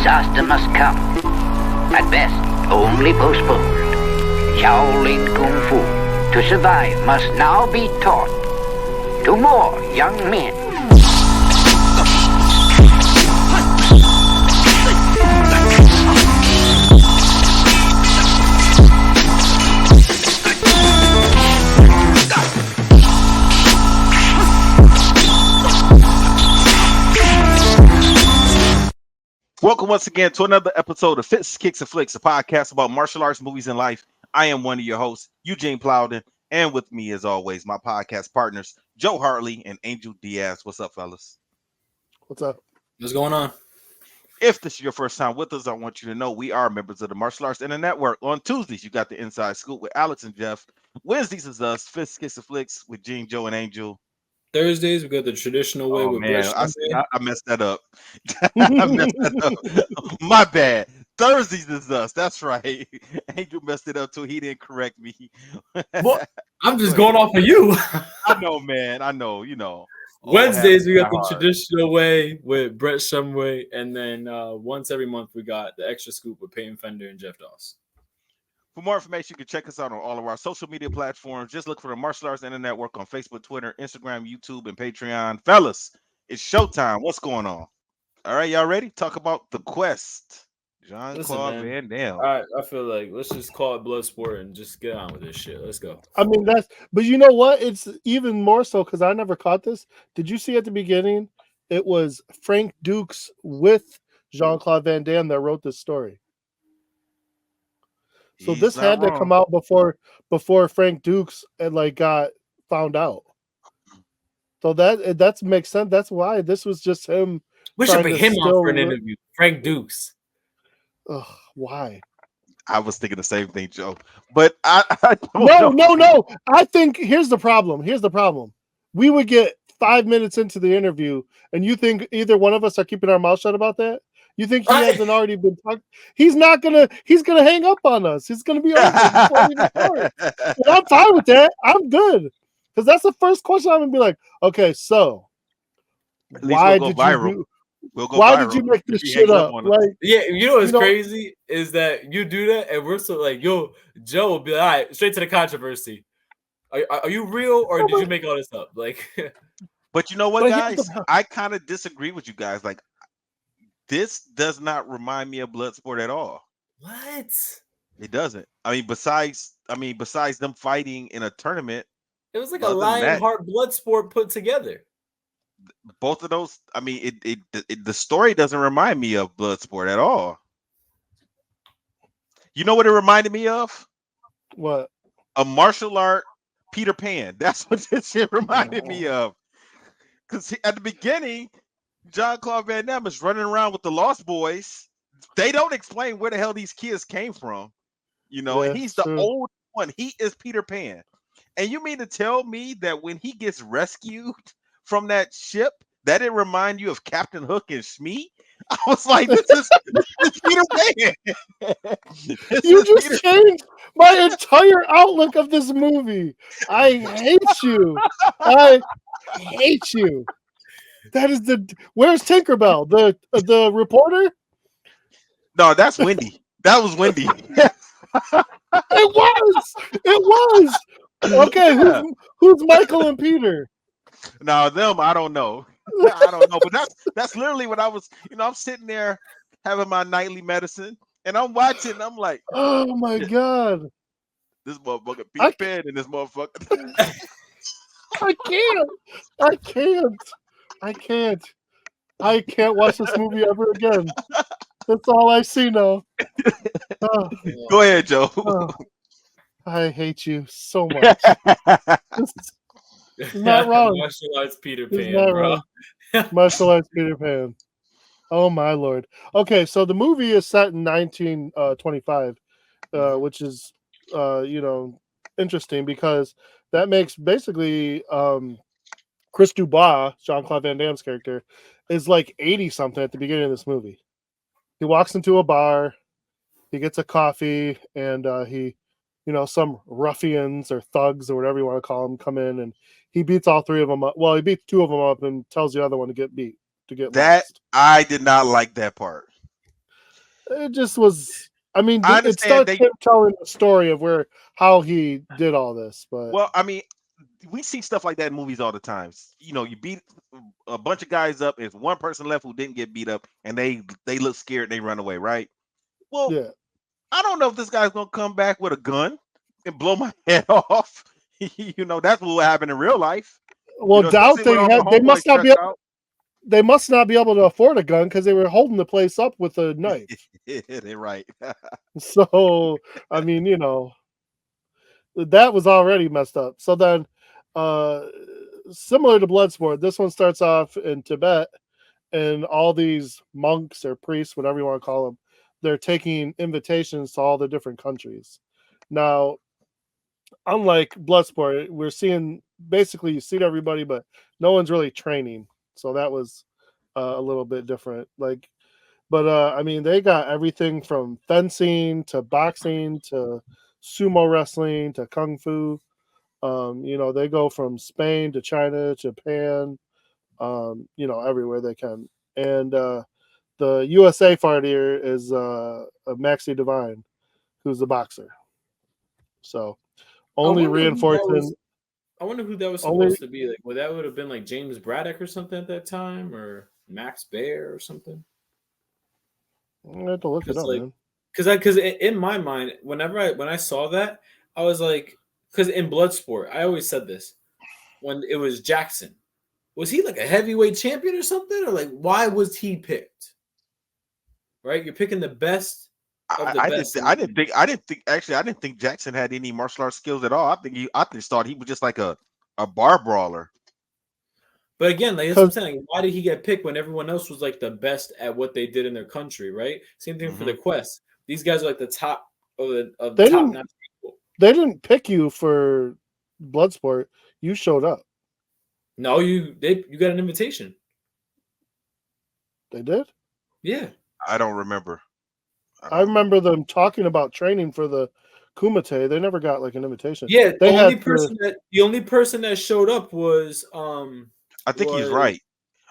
disaster must come. At best, only postponed. Shaolin Kung Fu, to survive, must now be taught to more young men. Welcome once again to another episode of Fits, Kicks, and Flicks, a podcast about martial arts, movies, and life. I am one of your hosts, Eugene Plowden, and with me, as always, my podcast partners, Joe Hartley and Angel Diaz. What's up, fellas? What's up? What's going on? If this is your first time with us, I want you to know we are members of the Martial Arts Internet Network. On Tuesdays, you got the Inside Scoop with Alex and Jeff. Wednesdays is us, Fits, Kicks, and Flicks with Gene, Joe, and Angel. Thursdays, we got the traditional way with man, Brett. I messed that up. My bad. Thursdays is us. That's right. Angel messed it up too. He didn't correct me. What? I'm just going off of you. I know, man. I know. You know. Wednesdays, we got the traditional way with Brett Shumway, and then once every month, we got the extra scoop with Peyton Fender and Jeff Doss. For more information, you can check us out on all of our social media platforms. Just look for the Martial Arts Internet Network on Facebook, Twitter, Instagram, YouTube, and Patreon. Fellas, it's showtime. What's going on? All right, y'all ready? Talk about The Quest. Jean-Claude Van Damme. All right, I feel like let's just call it Bloodsport and just get on with this shit. Let's go. I mean, but you know what? It's even more so because I never caught this. Did you see at the beginning? It was Frank Dukes with Jean-Claude Van Damme that wrote this story. So this had to come out before Frank Dukes got found out. So that makes sense. That's why this was just him. We should bring him on for an interview. Frank Dukes. Ugh, why? I was thinking the same thing, Joe. But No. I think here's the problem. We would get 5 minutes into the interview, and you think either one of us are keeping our mouth shut about that? You think he hasn't already been talking? He's gonna hang up on us. He's gonna be over before we start. And I'm fine with that. I'm good. Because that's the first question I'm gonna be like, okay, so why did you make this shit up? Like, yeah, you know what's crazy is that you do that, and we're so like, yo, Joe will be like, all right, straight to the controversy. Are you real, or did you make all this up? Like, but you know what, guys? I kind of disagree with you guys. Like, this does not remind me of Bloodsport at all. What? It doesn't. I mean, besides them fighting in a tournament, it was like a Lionheart Bloodsport put together. Both of those. I mean, the story doesn't remind me of Bloodsport at all. You know what it reminded me of? What? A martial art Peter Pan. That's what this shit reminded me of. Because at the beginning, Jean-Claude Van Damme is running around with the Lost Boys. They don't explain where the hell these kids came from, and he's the old one. He is Peter Pan. And you mean to tell me that when he gets rescued from that ship, that it remind you of Captain Hook and Smee? I was like, this is Peter Pan. You just changed my entire outlook of this movie. I hate you. I hate you. That is where's Tinkerbell? The reporter? No, that's Wendy. That was Wendy. It was. Okay, who's Michael and Peter? No, them, I don't know. I don't know. But that's literally what I was, I'm sitting there having my nightly medicine and I'm watching and I'm like, oh my God. This motherfucker Peter Pan and this motherfucker. I can't watch this movie ever again. That's all I see now. Go ahead, Joe. I hate you so much. It's not wrong. Martial arts Peter Pan, bro. Martial arts Peter Pan. Oh my Lord. Okay, so the movie is set in 1925, which is interesting because that makes basically Chris Dubois, Jean-Claude Van Damme's character, is like 80 something at the beginning of this movie. He walks into a bar, he gets a coffee, and some ruffians or thugs or whatever you want to call them come in, and he beats all three of them up. Well, he beats two of them up and tells the other one to get beat. That lost. I did not like that part. It just was. I mean, I it understand starts they. him telling the story of how he did all this, but Well, I mean, we see stuff like that in movies all the time. You know, you beat a bunch of guys up. There's one person left who didn't get beat up, and they look scared. And they run away, right? Well, yeah. I don't know if this guy's gonna come back with a gun and blow my head off. You know, that's what would happen in real life. You Well, know, doubt especially when they all my had. They homeboys must not be. stressed out. They must not be able to afford a gun because they were holding the place up with a knife. They're right. So, I mean, that was already messed up. So then, uh, similar to Bloodsport, this one starts off in Tibet, and all these monks or priests, whatever you want to call them, they're taking invitations to all the different countries. Now, unlike Bloodsport, we're seeing basically you see everybody, but no one's really training. So that was a little bit different. But I mean, they got everything from fencing to boxing to sumo wrestling to kung fu. They go from Spain to China, Japan, everywhere they can. And the USA fighter is Maxi Divine, who's a boxer. So I only wonder who that reinforcing, was. I wonder who that was only supposed to be. Like, well, that would have been like James Braddock or something at that time, or Max Baer or something. I have to look it Because up, man. because in my mind, when I saw that, I was like, because in Bloodsport, I always said this when it was Jackson. Was he like a heavyweight champion or something, or like why was he picked? Right, you're picking the best of the I best. didn't. I didn't think. I didn't think. Actually, I didn't think Jackson had any martial arts skills at all. I just thought he was just like a bar brawler. But again, like that's what I'm saying. Like, why did he get picked when everyone else was like the best at what they did in their country? Right. Same thing for the Quest. These guys are like the top of They top didn't. notch people. They didn't pick you for Bloodsport. You showed up. No, you got an invitation. They did. Yeah. I don't remember. I remember them talking about training for the Kumite. They never got like an invitation. Yeah, They the had only person that showed up was I think he's right.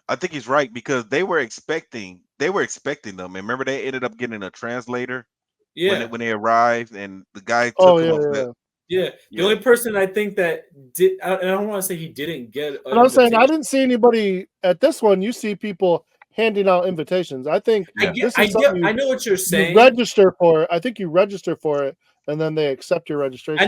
I think he's right because they were expecting them. And remember, they ended up getting a translator when they arrived, and the guy took him. Yeah. The only person I think that did, and I don't want to say he didn't get. But I'm saying I didn't see anybody at this one. You see people handing out invitations. I think this is something I know what you're saying. You register for it. I think you register for it, and then they accept your registration.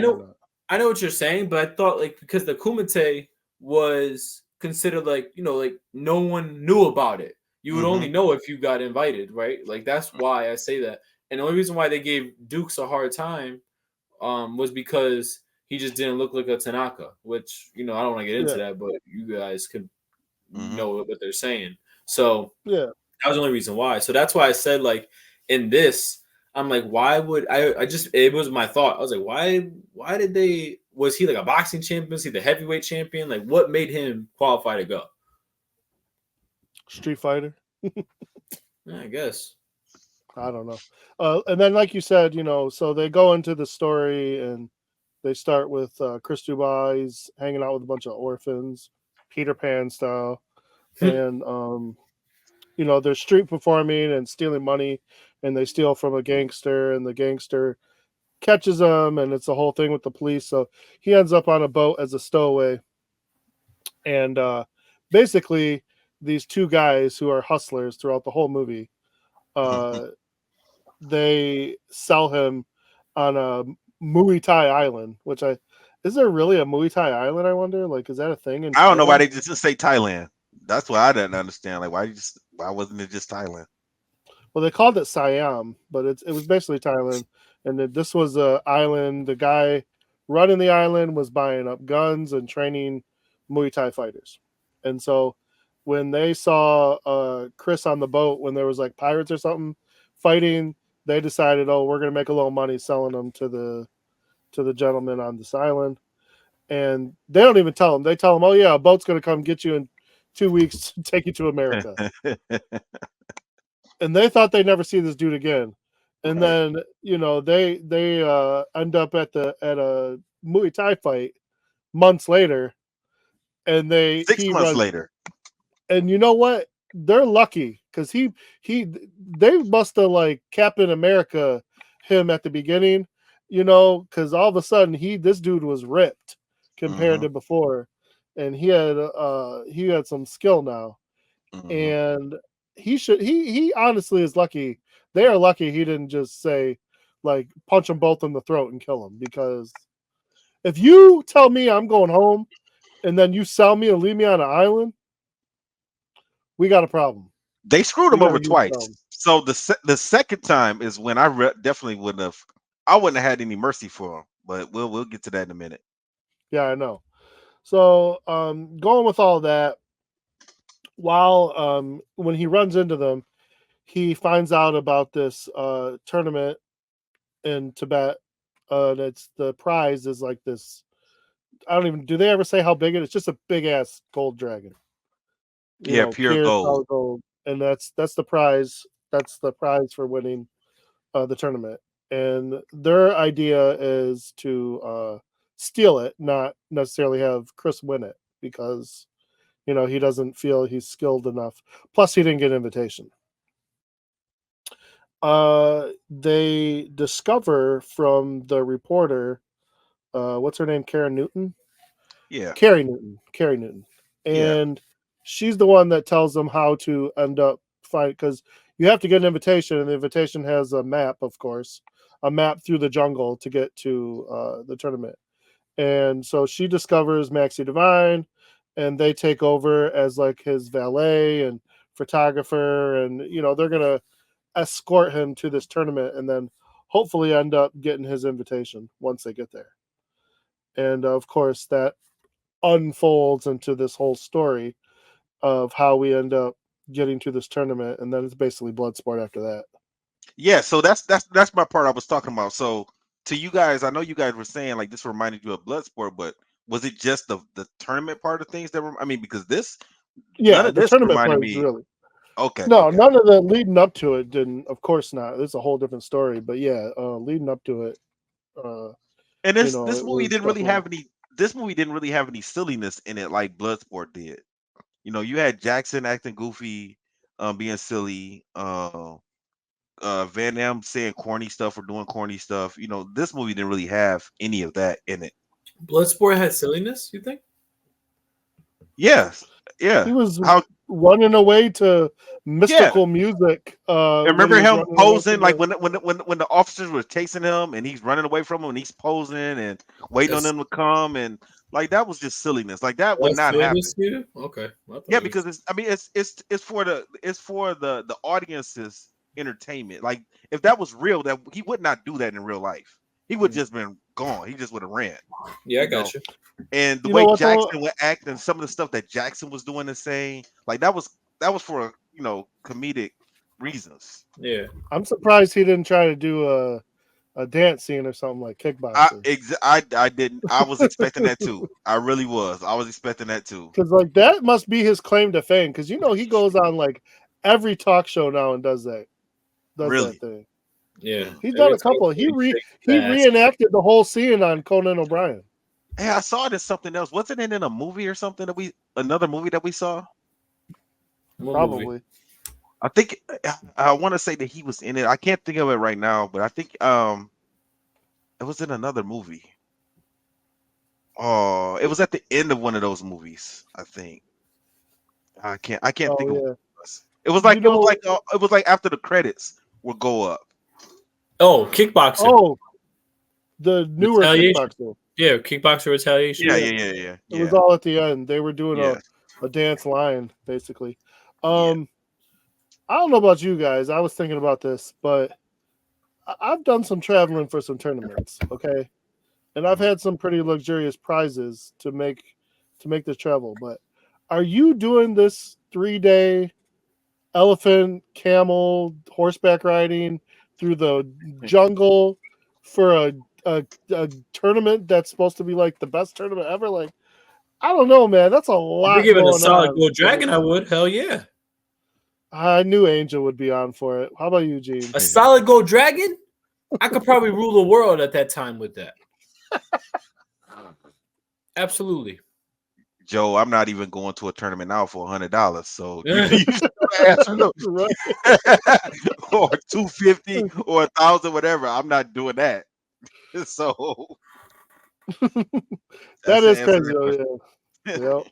I know what you're saying, but I thought like because the Kumite was considered like no one knew about it. You would only know if you got invited, right? Like that's why I say that. And the only reason why they gave Dukes a hard time was because he just didn't look like a Tanaka, which I don't want to get into that, but you guys could know what they're saying. So that was the only reason why. So that's why I said like in this, I'm like, why would I just it was my thought. I was like, why did they was he like a boxing champion? Was he the heavyweight champion? Like what made him qualify to go? Street Fighter. I guess. I don't know. And then, like you said, so they go into the story and they start with Chris Dubai. He's hanging out with a bunch of orphans, Peter Pan style. And, they're street performing and stealing money. And they steal from a gangster. And the gangster catches them. And it's a whole thing with the police. So he ends up on a boat as a stowaway. And basically, these two guys who are hustlers throughout the whole movie, they sell him on a Muay Thai island, is there really a Muay Thai island? I wonder, like, is that a thing? I don't know why they just say Thailand. That's what I didn't understand. Like, why wasn't it just Thailand? Well, they called it Siam, but it was basically Thailand. And this was an island. The guy running the island was buying up guns and training Muay Thai fighters. And so when they saw Chris on the boat, when there was like pirates or something fighting, they decided, we're going to make a little money selling them to the gentleman on this island. And they don't even tell him. They tell him, a boat's going to come get you in 2 weeks to take you to America. And they thought they'd never see this dude again. And then, they end up at a Muay Thai fight months later. And 6 months later. And you know what? they're lucky because they must have like Captain America him at the beginning, because all of a sudden this dude was ripped compared to before, and he had some skill now, and he honestly is lucky. They are lucky he didn't just say like punch them both in the throat and kill them, because if you tell me I'm going home and then you sell me and leave me on an island, we got a problem. They screwed We him got a over huge twice. problem. So the second time is when I definitely wouldn't have. I wouldn't have had any mercy for him. But we'll get to that in a minute. Yeah, I know. So going with all that, while when he runs into them, he finds out about this tournament in Tibet. That's the prize is like this. I don't even. Do they ever say how big it is? It's just a big ass gold dragon. Yeah, pure Pure gold. solid gold, and that's the prize. That's the prize for winning the tournament. And their idea is to steal it, not necessarily have Chris win it, because he doesn't feel he's skilled enough. Plus, he didn't get an invitation. They discover from the reporter, what's her name? Karen Newton? Yeah. Carrie Newton. Yeah. And she's the one that tells them how to end up fight, because you have to get an invitation, and the invitation has a map, of course, a map through the jungle to get to the tournament. And so she discovers Maxie Divine, and they take over as like his valet and photographer, and they're gonna escort him to this tournament, and then hopefully end up getting his invitation once they get there. And of course, that unfolds into this whole story of how we end up getting to this tournament, and then it's basically blood sport after that. Yeah, so that's my part I was talking about. So to you guys, I know you guys were saying like this reminded you of Bloodsport, but was it just the tournament part of things that were? I mean, because none of The this tournament reminded part is me. really Okay, no, okay. none of the leading up to it didn't. Of course not. It's a whole different story. But yeah, leading up to it, And this it movie was didn't really definitely. have any. This movie didn't really have any silliness in it like Bloodsport did. You had Jackson acting goofy, being silly. Van Damme saying corny stuff or doing corny stuff. This movie didn't really have any of that in it. Bloodsport had silliness, you think? Yes, He yeah. was How? running away to Yeah. mystical music And when he remember was him running away posing from like the. when the officers were chasing him and he's running away from them and he's posing and waiting on That's them to come, and like that was just silliness. Like that would that's not happen. silliness to you? Okay. I thought Yeah, it was because it's for the audience's entertainment. Like if that was real, that he would not do that in real life. He would just been gone. He just would have ran. Yeah, I You know. got you. And the You know way what though? Jackson would act and some of the stuff that Jackson was doing and saying, like that was for comedic reasons. Yeah. I'm surprised he didn't try to do a dance scene or something like kickboxer. I didn't. I was expecting that too. I really was. I was expecting that too. Because like that must be his claim to fame. Because he goes on like every talk show now and does that Really. thing. Yeah. He's done Every a couple. time he shakes his He ass. reenacted the whole scene on Conan O'Brien. Hey, I saw it in something else. Wasn't it in a movie or something another movie that we saw? What movie? Probably. I think I want to say that he was in it. I can't think of it right now, but I think it was in another movie. Oh, it was at the end of one of those movies, I think. I can't think Oh of what yeah. it was. It was like know. it was like after the credits would go up. Oh, kickboxer. Oh, the newer Retaliation. kickboxer. Yeah, kickboxer retaliation. Yeah, Yeah. yeah, yeah, yeah, It was yeah. all at the end. They were doing Yeah. a dance line basically. Yeah. I don't know about you guys. I was thinking about this, but I've done some traveling for some tournaments. Okay. And I've had some pretty luxurious prizes to make this travel. But are you doing this 3-day elephant, camel, horseback riding through the jungle for a tournament that's supposed to be like the best tournament ever? Like, I don't know, man. That's a If you're lot giving a going solid on. gold dragon, I would. Hell yeah. I knew Angel would be on for it. How about you, Eugene? A solid gold dragon? I could probably rule the world at that time with that. Absolutely. Joe, I'm not even going to a tournament now for $100. So you should answer no. Right. Or 250 or 1,000, whatever. I'm not doing that. So That that's the is answer to crazy that though. question. Yeah. Yep.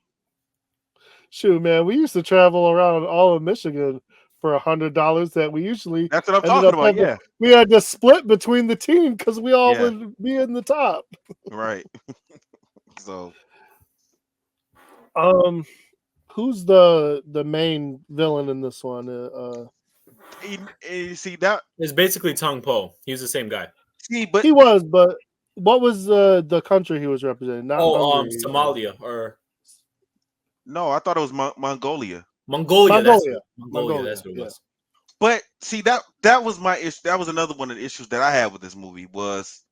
Shoot, man, we used to travel around all of Michigan for $100 that we usually That's what I'm ended talking up about. having. Yeah. We had to split between the team because we all Yeah. would be in the top. Right. So Um, who's the main villain in this one? you see that. It's basically Tong Po. He's the same guy. See, but He was, but what was the country he was representing? Not Hungary. Somalia or no, I thought it was Mongolia. Mongolia. Mongolia. Mongolia. That's what it Yeah. was. But see, that was my issue. That was another one of the issues that I had with this movie was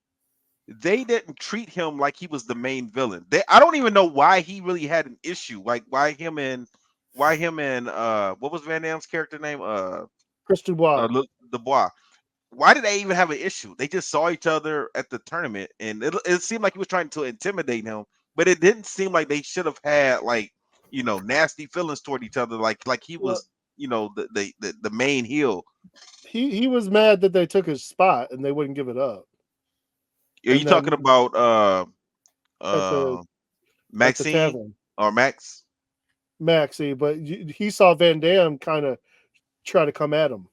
they didn't treat him like he was the main villain. I don't even know why he really had an issue. Like why him and what was Van Damme's character name? Christian Bois. Dubois. Why did they even have an issue? They just saw each other at the tournament, and it seemed like he was trying to intimidate him, but it didn't seem like they should have had like nasty feelings toward each other, like he was the main heel. He was mad that they took his spot and they wouldn't give it up. Are you talking about at the Maxine tavern? or Max? Maxie, but he saw Van Damme kind of try to come at him.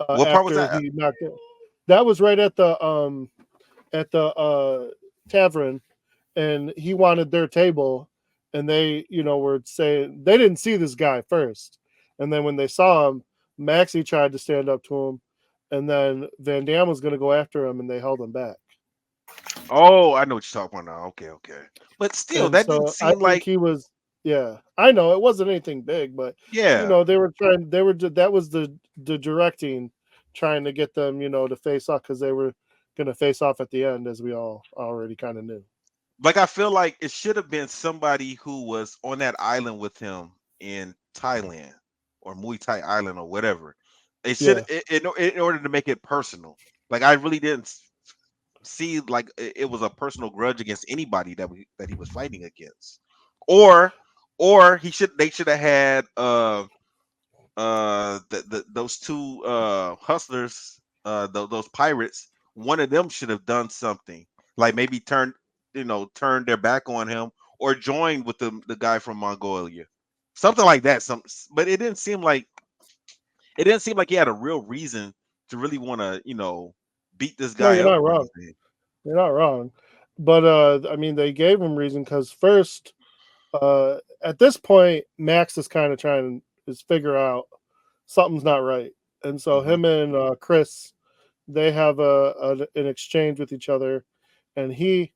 What part was that? He knocked it. That was right at the tavern, and he wanted their table, and they were saying they didn't see this guy first, and then when they saw him, Maxie tried to stand up to him, and then Van Damme was going to go after him, and they held him back. Oh, I know what you're talking about now. Okay. But still, And that so didn't I seem think like he was. Yeah, I know it wasn't anything big, but yeah. they were trying. That was the directing, trying to get them, to face off because they were going to face off at the end, as we all already kind of knew. Like I feel like it should have been somebody who was on that island with him in Thailand or Muay Thai Island or whatever. It should in order to make it personal. Like I really didn't see like it was a personal grudge against anybody that he was fighting against, or they should have had those two hustlers, those pirates. One of them should have done something like maybe turned their back on him or joined with the guy from Mongolia, something like that. But it didn't seem like he had a real reason to really want to beat this No, guy you're up. not wrong. You're not wrong. But I mean, they gave him reason because first, at this point, Max is kind of trying to figure out something's not right, and so him and Chris, they have an exchange with each other, and he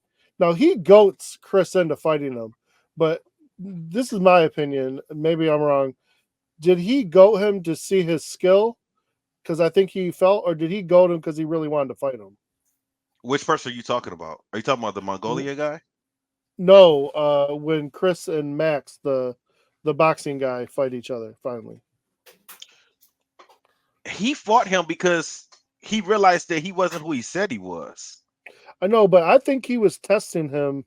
goats Chris into fighting him, but this is my opinion. Maybe I'm wrong. Did he goat him to see his skill? Because I think he felt, or did he goat him because he really wanted to fight him? Which person are you talking about? Are you talking about the Mongolia guy? No, when Chris and Max, the boxing guy, fight each other finally. He fought him because he realized that he wasn't who he said he was. I know, but I think he was testing him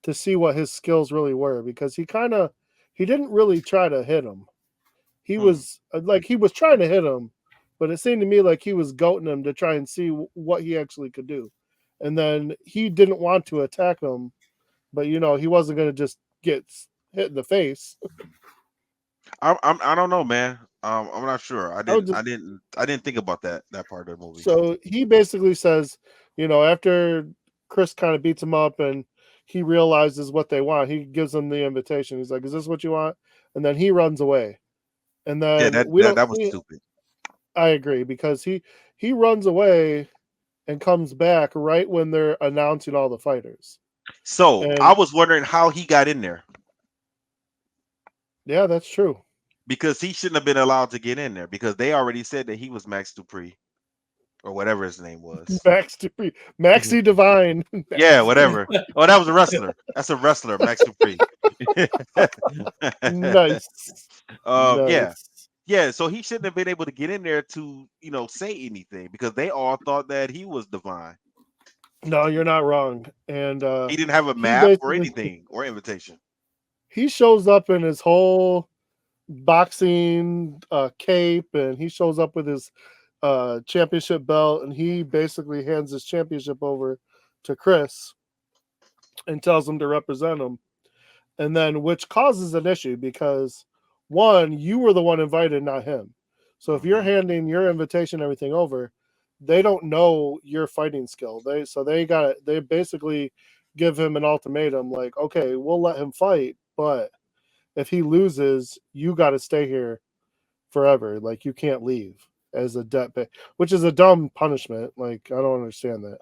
to see what his skills really were because he didn't really try to hit him. He was he was trying to hit him, but it seemed to me like he was goating him to try and see what he actually could do. And then he didn't want to attack him, but he wasn't going to just get hit in the face. I don't know, man. I'm not sure. I didn't think about that part of the movie. So he basically says, after Chris kind of beats him up and he realizes what they want, he gives them the invitation. He's like, "Is this what you want?" And then he runs away. And then that was stupid. I agree because he runs away and comes back right when they're announcing all the fighters. So I was wondering how he got in there. Yeah, that's true. Because he shouldn't have been allowed to get in there because they already said that he was Max Dupree or whatever his name was. Max Dupree. Maxie Divine. Yeah, whatever. Oh, that was a wrestler. That's a wrestler, Max Dupree. Nice. Nice. Yeah. So he shouldn't have been able to get in there to, say anything because they all thought that he was Divine. No, you're not wrong. And He didn't have a he map or basically anything or invitation. he shows up in his whole boxing cape, and he shows up with his championship belt, and he basically hands his championship over to Chris and tells him to represent him. And then, which causes an issue because one, you were the one invited, not him. So if you're Mhm. handing your invitation, everything over, they don't know your fighting skill. They basically give him an ultimatum like, okay, we'll let him fight, but if he loses, you got to stay here forever. Like you can't leave as a debt pay, which is a dumb punishment. Like I don't understand that.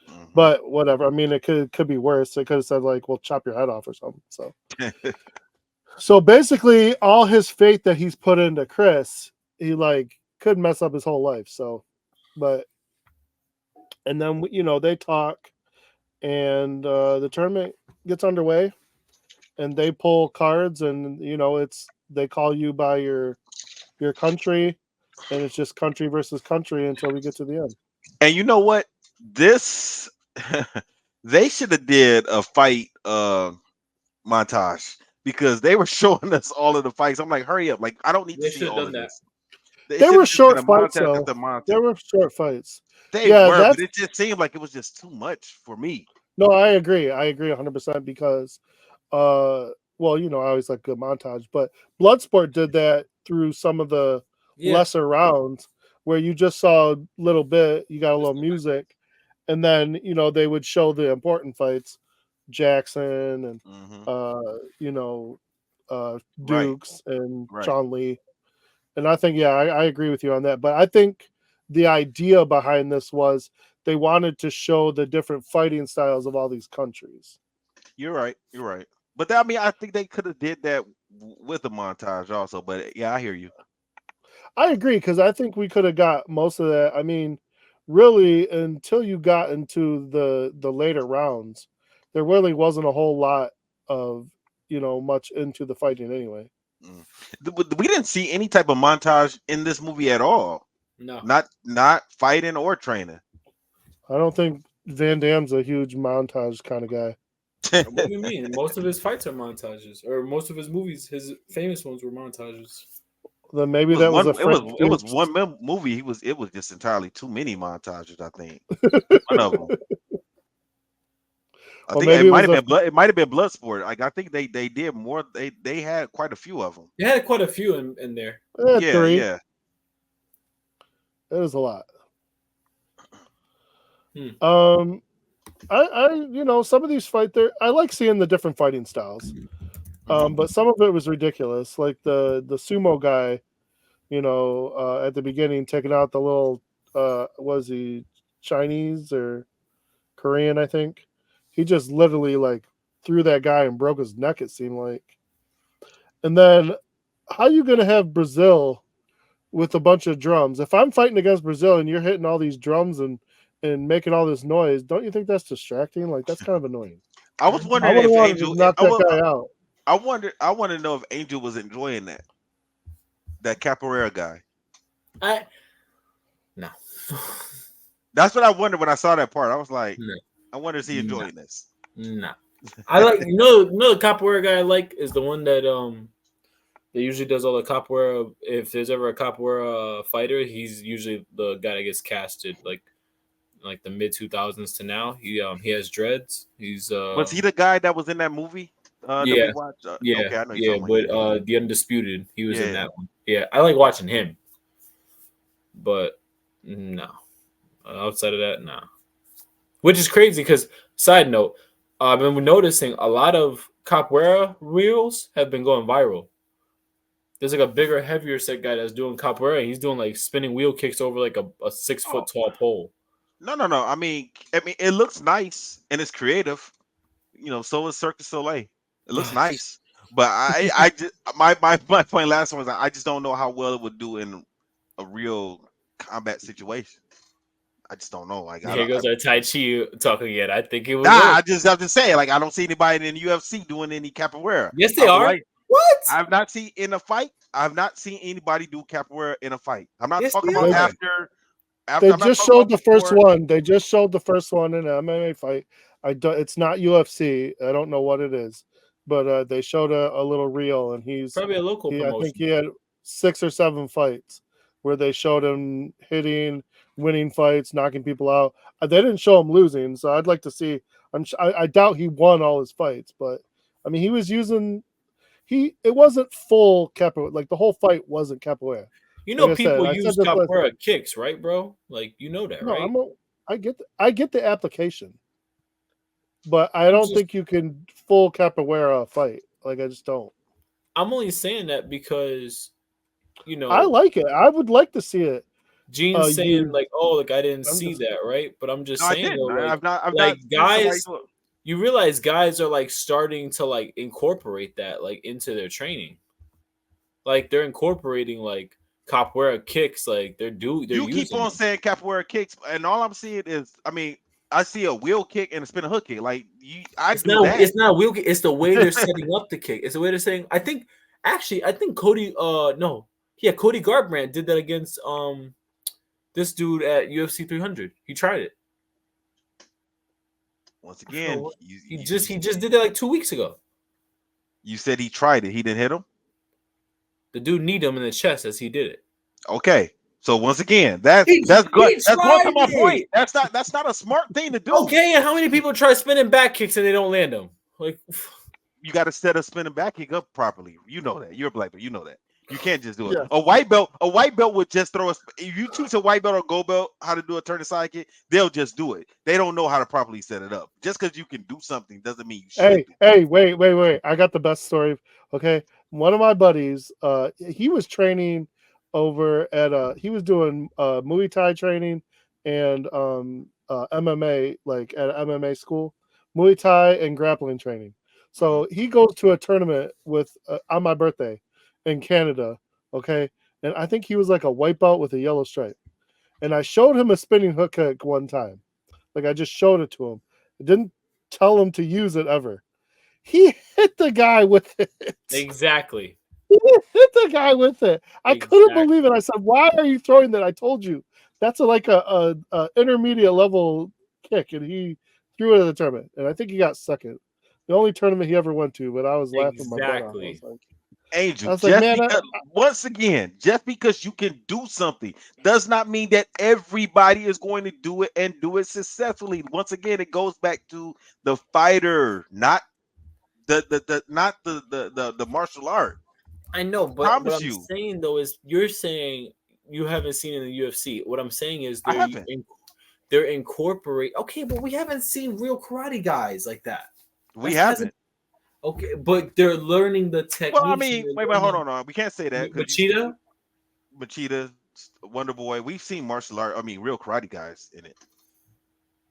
Mhm. But whatever. I mean, it could be worse. It could have said like, "We'll chop your head off" or something. So basically, all his faith that he's put into Chris, he like could mess up his whole life. So, but and then they talk, and the tournament gets underway, and they pull cards, and it's they call you by your country, and it's just country versus country until we get to the end. And you know what? This they should have did a fight montage because they were showing us all of the fights. I'm like, hurry up! Like I don't need to They see should have all done of that. this. They They should were have just been short a fights, montage though. after montage. They were short fights. They Yeah, were, but that's it just seemed like it was just too much for me. no. I agree. I agree 100% because, uh, well, I always like good montage, but Bloodsport did that through some of the Yeah. lesser rounds where you just saw a little bit, you got a Just little music, and then they would show the important fights, Jackson and Hmm. uh, you know, Right, Dukes and right. Chong Li. And I think, yeah, I agree with you on that. But I think the idea behind this was they wanted to show the different fighting styles of all these countries. You're right. You're right. But I mean, I think they could have did that with a montage also. But yeah, I hear you. I agree because I think we could have got most of that. I mean, really, until you got into the later rounds, there really wasn't a whole lot of much into the fighting anyway. Mm. We didn't see any type of montage in this movie at all. No. Not fighting or training. I don't think Van Damme's a huge montage kind of guy. What do you mean? Most of his fights are montages, or most of his movies, his famous ones were montages. Then It maybe was that was one. a It was Frank it was Dukes. one movie. It was just entirely too many montages. I think one of them. I Or think it maybe it might was have a been blood. It might have been Bloodsport. Like I think they did more. They had quite a few of them. They had quite a few in there. Yeah, three. yeah. It was a lot. Hmm. I some of these fight there. I like seeing the different fighting styles. But some of it was ridiculous, like the sumo guy. At the beginning, taking out the little was he Chinese or Korean? I think he just literally like threw that guy and broke his neck. It seemed like. And then, how you gonna have Brazil with a bunch of drums? If I'm fighting against Brazil and you're hitting all these drums and making all this noise, don't you think that's distracting? Like that's kind of annoying. I was I wondering would have if wanted to Angel. knock that guy out. I wonder. I want to know if Angel was enjoying that capoeira guy. No. That's what I wondered when I saw that part. I was like, No. I wonder if he No. enjoying this. No. I like the capoeira guy I like is the one that usually does all the capoeira. If there's ever a capoeira fighter, he's usually the guy that gets casted like the mid 2000s to now. He has dreads. He's Was he the guy that was in that movie that we yeah, watched? yeah, Okay, I know you're yeah. talking about. But the Undisputed, he was in Yeah. that one. Yeah, I like watching him. But no. Outside of that, no. Which is crazy because side note, I've been noticing a lot of capoeira reels have been going viral. There's like a bigger, heavier set guy that's doing capoeira. And he's doing like spinning wheel kicks over like a 6 foot tall pole. No. I mean, it looks nice and it's creative. So is Cirque du Soleil. It looks nice, but I just my point last one was I just don't know how well it would do in a real combat situation. I just don't know. Like I Here don't. goes our Tai Chi talking again. I think it would Nah, work. I'm just saying. Like I don't see anybody in the UFC doing any capoeira. Yes, I they would are. like. What? I've not seen in a fight. I've not seen anybody do capoeira in a fight. I'm not Yes, talking they about They, are. after. After They I'm not just talking showed about the first before. one. They just showed the first one in an MMA fight. I do, it's not UFC. I don't know what it is, but they showed a little reel, and Probably a local I think he promotion. had 6 or 7 fights where they showed him hitting, winning fights, knocking people out. They didn't show him losing, so I'd like to see. I doubt he won all his fights, but I mean, he was using it wasn't full capoeira. Like the whole fight wasn't capoeira. You Like know, people I said use this last. capoeira kicks, right, bro? Like you know that, No, right? I get the application, but I I'm don't just think you can full capoeira fight. Like I just don't. I'm only saying that because you I know like it. I would like to see it. Gene's saying You. like, oh, like I didn't I'm see just. that, right? But I'm No, just I saying didn't. though, I've like not seen somebody guys, do it. you realize guys are like starting to like incorporate that like into their training. Like they're incorporating like capoeira kicks, like they're You keep using on them. saying capoeira kicks, and all I'm seeing is, I see a wheel kick and a spinning hook kick. Like I do that. It's not wheel kick, it's the way they're setting up the kick. It's the way they're saying. I think Cody no. Yeah, Cody Garbrandt did that against this dude at UFC 300. He tried it. Once I forgot again, what he just did that like 2 weeks ago. you said he tried it. He didn't hit him. The dude kneed him in the chest as he did it. Okay. So once again, that's good. He That's going to tried my point. it. That's not a smart thing to do. Okay, and how many people try spinning back kicks and they don't land them? Like, You got to set a spinning back kick up properly. You know that. You're a black belt. You know that. You can't just do it. Yeah. A white belt would just throw a. If you teach a white belt or gold belt how to do a turn side kick, they'll just do it. They don't know how to properly set it up. Just because you can do something doesn't mean you should do. Hey, wait. I got the best story. Okay. One of my buddies, he was training over at he was doing Muay Thai training and MMA, like at MMA school, Muay Thai and grappling training. So he goes to a tournament with on my birthday in Canada. Okay. And I think he was like a white belt with a yellow stripe. And I showed him a spinning hook kick one time. Like I just showed it to him. I didn't tell him to use it ever. He hit the guy with it. exactly. He hit the guy with it. I couldn't Exactly. believe it. I said, "Why are you throwing that?" I told you that's like a intermediate level kick, and he threw it at the tournament, and I think he got second. The only tournament he ever went to, but I was laughing my butt off. Exactly. Angel, I was like, just man, because once again, just because you can do something does not mean that everybody is going to do it and do it successfully. Once again, it goes back to the fighter, not the martial art. I know, but what Promise I'm you, saying though is you're saying you haven't seen it in the UFC. What I'm saying is I haven't. they're incorporate. Okay, but we haven't seen real karate guys like that. We Hasn't. haven't. Okay, but they're learning the Well, I techniques. And mean, they're wait, hold learning on. We can't say that because Machida. Machida, Wonder Boy, we've seen martial art. I mean, real karate guys in it,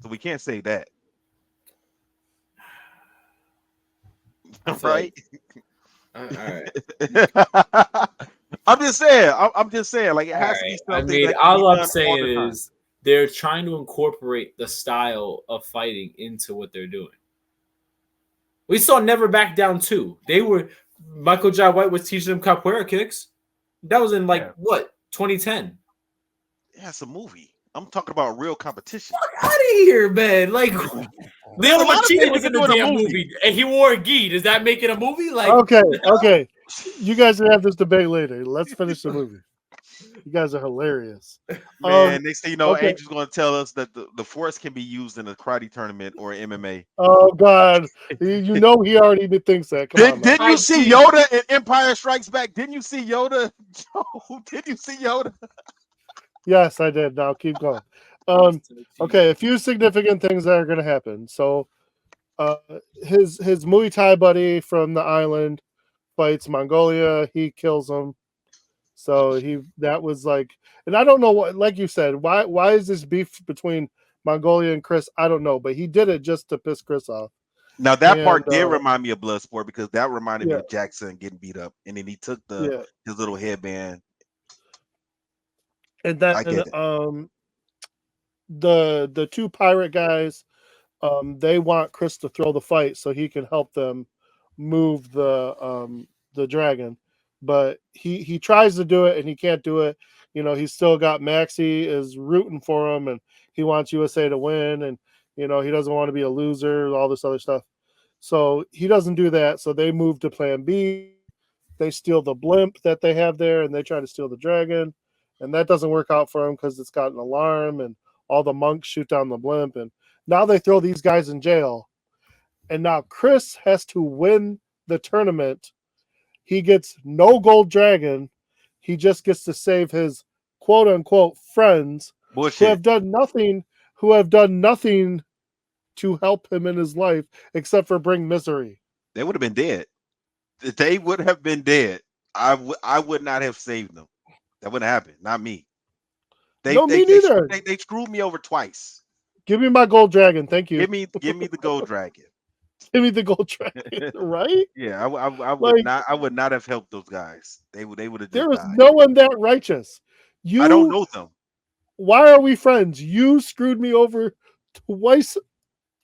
so we can't say that, I feel right? like, all right. I'm just saying. I'm just saying. Like it All has to be right. I something mean, that can be all I'm done all saying the time. is they're trying to incorporate the style of fighting into what they're doing. We saw Never Back Down 2. Michael Jai White was teaching them capoeira kicks. That was in Yeah. 2010. Yeah, it's a movie. I'm talking about real competition. Out of here, man. Like There's a Leona lot of Machida things was you in can the do in a damn movie. movie, and he wore a gi. Does that make it a movie? Like, okay. You guys can have this debate later. Let's finish the movie. You guys are hilarious. Man, next thing you know, okay. Angel's going to tell us that the force can be used in a karate tournament or MMA. Oh God, you know he already thinks that. Come on, man. Didn't you see Yoda in Empire Strikes Back? Didn't you see Yoda? Did you see Yoda? Yes, I did. Now keep going. Okay, a few significant things that are going to happen. So, his Muay Thai buddy from the island fights Mongolia. He kills him. So that was like, and I don't know what, like you said, why is this beef between Mongolia and Chris? I don't know, but he did it just to piss Chris off. Now that part did remind me of Bloodsport because that reminded me Yeah. of Jackson getting beat up, and then he took his little headband. And then I get it. The two pirate guys, they want Chris to throw the fight so he can help them move the dragon, but he tries to do it and he can't do it. he's still got Maxie is rooting for him, and he wants USA to win, and he doesn't want to be a loser, all this other stuff. So he doesn't do that. So they move to Plan B. They steal the blimp that they have there, and they try to steal the dragon, and that doesn't work out for him because it's got an alarm, and all the monks shoot down the blimp, and now they throw these guys in jail, and now Chris has to win the tournament. He gets no gold dragon. He just gets to save his quote unquote friends Bullshit. who have done nothing to help him in his life except for bring misery. They would have been dead. They would have been dead. I would not have saved them. That wouldn't happen. Not me. Me neither. They screwed me over twice. Give me my gold dragon. Thank you. Give me the gold dragon. Give me the gold dragon. Right? Yeah, I would not. I would not have helped those guys. They would have. There was no one that righteous. I don't know them. Why are we friends? You screwed me over twice,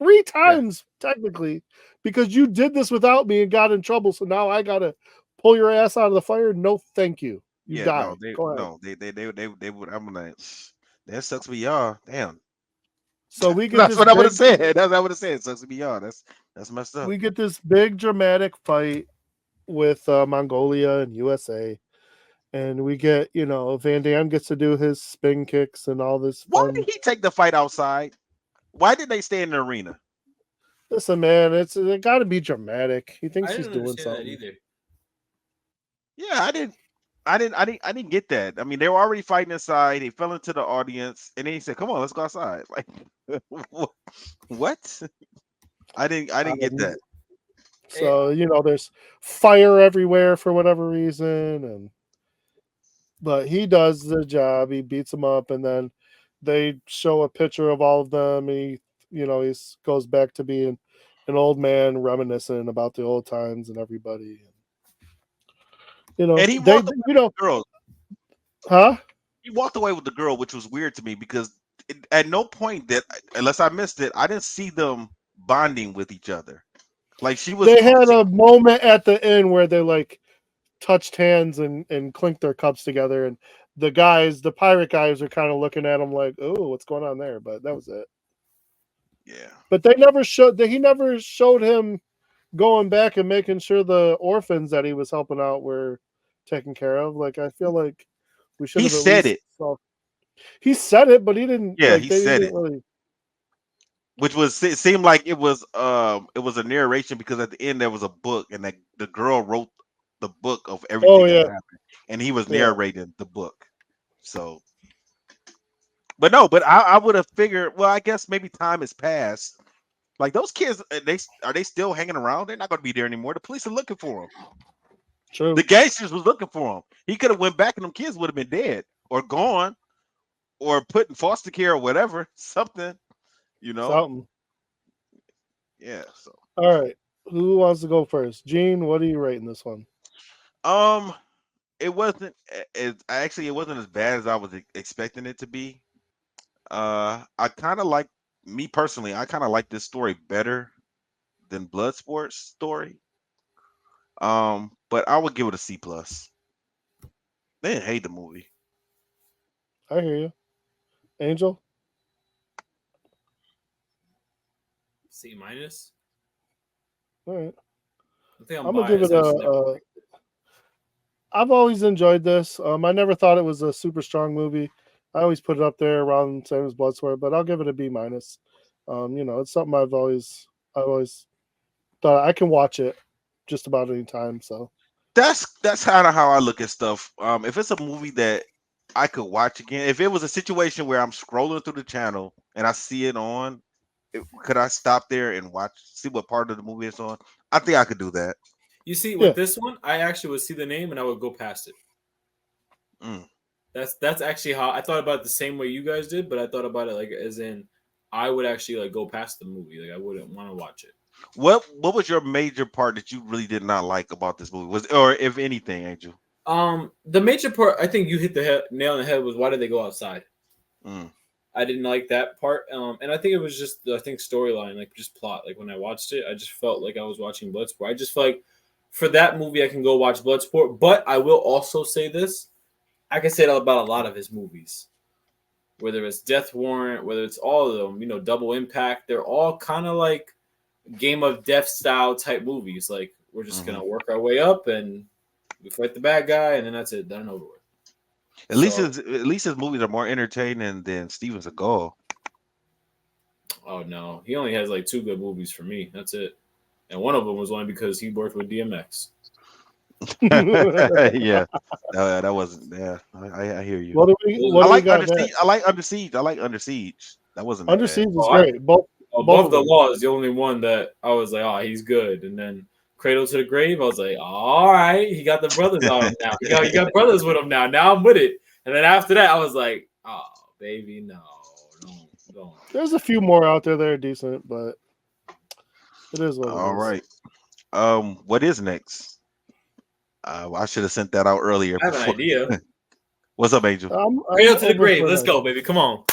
3 times technically, because you did this without me and got in trouble. So now I gotta pull your ass out of the fire. No, thank you. You died. They would. I'm like, that sucks for y'all. Damn. So we get that's what I would have said. That's what I would have said. It sucks to be y'all. That's messed up. We get this big dramatic fight with Mongolia and USA. And we get, Van Damme gets to do his spin kicks and all this fun. Why did he take the fight outside? Why did they stay in the arena? Listen, man, it got to be dramatic. He thinks he's doing something. Either. Yeah, I didn't get that. I mean, they were already fighting inside. He fell into the audience, and then he said, "Come on, let's go outside." Like, what? I didn't get that. So there's fire everywhere for whatever reason, but he does the job. He beats them up, and then they show a picture of all of them. And he goes back to being an old man, reminiscing about the old times and everybody. And he walked away with the girl. Huh? He walked away with the girl, which was weird to me because at no point unless I missed it, I didn't see them bonding with each other. Like they had a moment at the end where they like touched hands and clinked their cups together, and the pirate guys are kind of looking at him like, "Oh, what's going on there?" But that was it. Yeah. But he never showed him going back and making sure the orphans that he was helping out were taken care of. Like, I feel like we should have. He said it. He said it, but he didn't. Yeah, he said it. Really... Which it seemed like it was a narration because at the end there was a book and the girl wrote the book of everything that happened, and he was narrating the book. So, but I would have figured. Well, I guess maybe time has passed. Like those kids, are they still hanging around? They're not going to be there anymore. The police are looking for them. True. The gangsters was looking for him. He could have went back, and them kids would have been dead or gone, or put in foster care or whatever. Something. Something. Yeah. So. All right. Who wants to go first? Gene, what are you rating this one? It wasn't as bad as I was expecting it to be. I kind of like this story better than Bloodsport's story. But I would give it a C+. They didn't hate the movie. I hear you. Angel? C-. All right. I think I'm gonna give it I've always enjoyed this. I never thought it was a super strong movie. I always put it up there around the same as Bloodsport, but I'll give it a B-. It's something I've always thought I can watch it just about any time. So that's kind of how I look at stuff. If it's a movie that I could watch again, if it was a situation where I'm scrolling through the channel and I see it on, could I stop there and see what part of the movie it's on? I think I could do that. You see, with this one, I actually would see the name and I would go past it. That's actually how I thought about it the same way you guys did, but I thought about it like as in I would actually like go past the movie. Like I wouldn't want to watch it. What was your major part that you really did not like about this movie? Or if anything, Angel? The major part, I think you hit the nail on the head was why did they go outside? I didn't like that part. And I think it was just storyline, like just plot. Like when I watched it, I just felt like I was watching Bloodsport. I just felt like for that movie I can go watch Bloodsport, but I will also say this. I can say that about a lot of his movies. Whether it's Death Warrant, whether it's all of them, Double Impact, they're all kind of like Game of Death style type movies. Like we're just gonna work our way up and we fight the bad guy, and then that's it. Done over with. At least his movies are more entertaining than Steven Seagal. Oh no, he only has like 2 good movies for me. That's it, and one of them was only because he worked with DMX. Yeah, that wasn't. Yeah, I hear you. I like Under Siege. I like Under Siege. I like Under Siege. That wasn't Under Siege is great. Both Above the Law is the only one that I was like, oh, he's good. And then Cradle to the Grave, I was like, all right, he got the brothers on him now. He got brothers with him now. Now I'm with it. And then after that, I was like, oh, baby, no, don't. There's a few more out there that are decent, but it is what it is. All right. What is next? I should have sent that out earlier. I have an idea. What's up, Angel? Cradle to the Grave. Let's go, baby. Come on.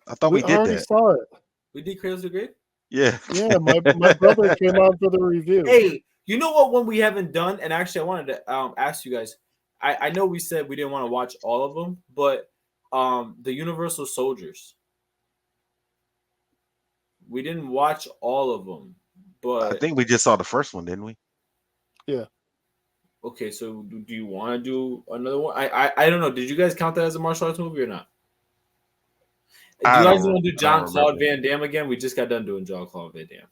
I thought we did already that. Saw it. We did Cradle to the Grave? Yeah. Yeah, my brother came on for the review. Hey, you know what one we haven't done? And actually, I wanted to ask you guys. I know we said we didn't want to watch all of them, but the Universal Soldiers. We didn't watch all of them, but I think we just saw the first one, didn't we? Yeah. Okay, so do you want to do another one? I don't know. Did you guys count that as a martial arts movie or not? Do you guys want to do Jean-Claude Van Damme again? We just got done doing Jean-Claude Van Damme.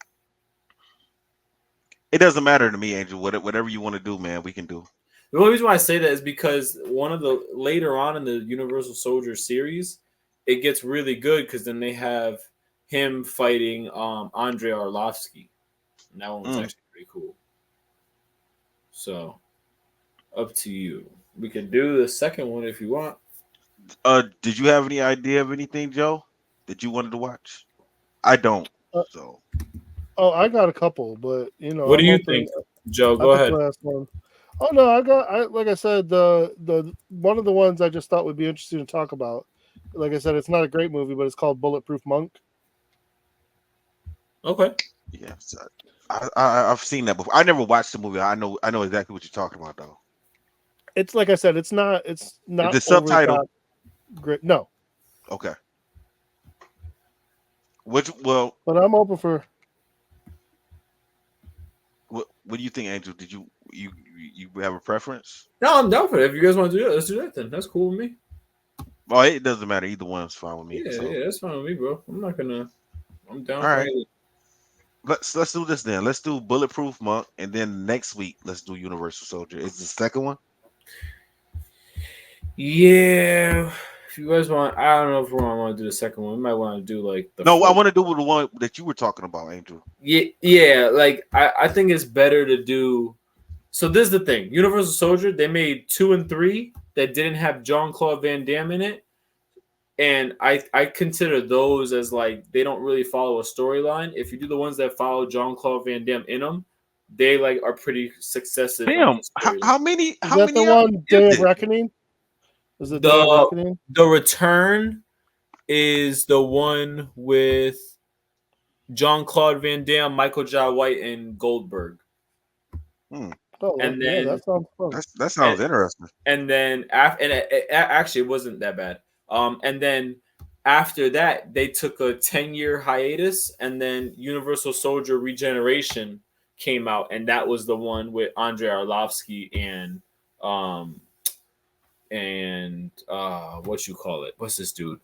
It doesn't matter to me, Angel. Whatever you want to do, man, we can do. The only reason why I say that is because one of the later on in the Universal Soldier series, it gets really good because then they have him fighting Andrei Arlovsky. And that one was actually pretty cool. So, up to you. We could do the second one if you want. Did you have any idea of anything, Joe, that you wanted to watch? I don't. So. Oh, I got a couple, but What do you think, Joe? Go ahead. Last one. Oh no, like I said, the one of the ones I just thought would be interesting to talk about. Like I said, it's not a great movie, but it's called Bulletproof Monk. Okay. Yeah, I've seen that before. I never watched the movie. I know exactly what you're talking about, though. It's like I said, it's not the subtitle. Great. No. Okay. But I'm open for. What do you think, Angel? Did you have a preference? No, I'm down for it. If you guys want to do that, let's do that then. That's cool with me. Oh, it doesn't matter. Either one's fine with me. Yeah, that's fine with me, bro. I'm down. All for right. It. Let's do this then. Let's do Bulletproof Monk, and then next week let's do Universal Soldier. Is the second one? Yeah. If you guys want, I don't know if we want to do the second one. We might want to do like the. No, I want to do the one that you were talking about, Angel. Yeah. Like I think it's better to do. So this is the thing: Universal Soldier. They made 2 and 3 that didn't have Jean-Claude Van Damme in it. And I consider those as like they don't really follow a storyline. If you do the ones that follow Jean-Claude Van Damme in them, they like are pretty successive. Damn, how many? Is that the one Day of Reckoning? Is it Day of Reckoning? The Return is the one with Jean-Claude Van Damme, Michael Jai White, and Goldberg. Oh, and then that sounds fun. That sounds interesting. And then actually it wasn't that bad. And then after that, they took a 10-year hiatus, and then Universal Soldier Regeneration came out, and that was the one with Andrei Arlovsky and what's this dude?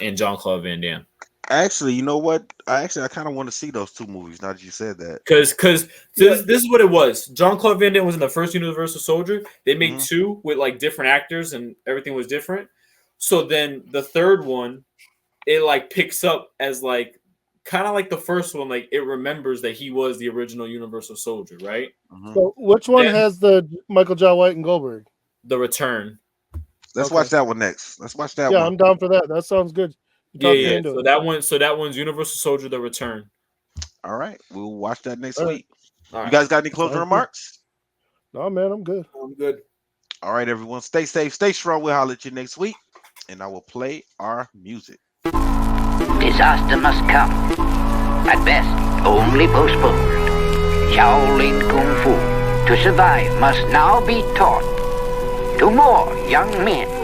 And Jean-Claude Van Damme. Actually, you know what? I kind of want to see those 2 movies now that you said that. Because this is what it was. Jean-Claude Van Damme was in the first Universal Soldier. They made 2 with like different actors, and everything was different. So then the third one, it like picks up as like kind of like the first one, like it remembers that he was the original Universal Soldier, right? So which one has the Michael Jai White and Goldberg? The Return. Let's watch that one next. Let's watch that one. Yeah, I'm down for that. That sounds good. Yeah. So that one's Universal Soldier: The Return. All right, we'll watch that next week. All right. You guys got any closing remarks? No, man, I'm good. I'm good. All right, everyone, stay safe, stay strong. We'll holler at you next week, and I will play our music. Disaster must come. At best, only postponed. Shaolin Kung Fu, to survive, must now be taught. To more young men